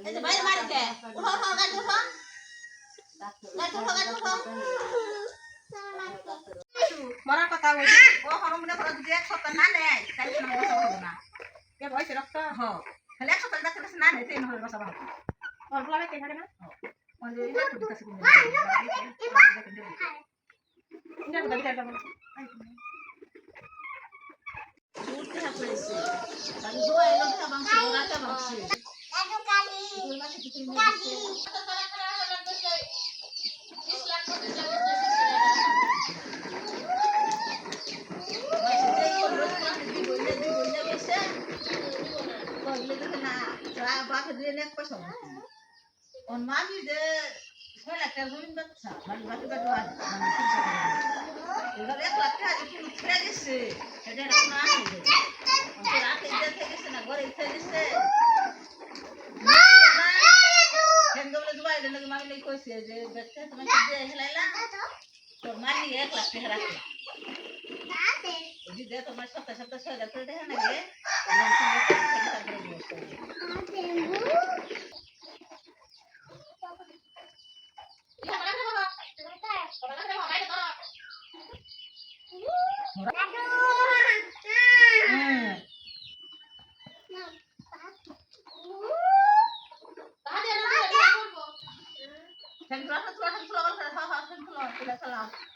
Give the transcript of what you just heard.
এই যে বাইরে মারিতে উঠো উঠো গাড়ি উঠো গাড়ি উঠো গাড়ি উঠো মরার কথা বলছি ও হরমনে করে যদি এক সপ্তাহ না নেয় তাহলে কোনো বসা হবে না কে বয়সে রক্ত হ্যাঁ তাহলে এক সপ্তাহ ডাক্তার কাছে না নেয় তাই নহলে বসা হবে অল্প লাগে কে থাকে না মানে এই না তো কাছে কোন ইন্ডিয়া দাবি দাবি উঠতে পড়েছে তাহলে দোয়া এলো না বাংশ গোরাটা বাংশ দাদু কালি কালি on mami de sekolah terjun baca, mami baca baca mami cinta. Udah lihat laki aja pun udah desi, jadi nak nasi deh. Untuk laki dia terjesi nak goreng terjesi. Hendak boleh dua, dan lagi mami lagi kosi aja. Baca teman kerja helailah. Mami ya laki laki. Jadi dia teman sabta saya dah kerja nak ye. Nanti kita kerja. Sen keluar, keluar, keluar, keluar, keluar, keluar, keluar, keluar.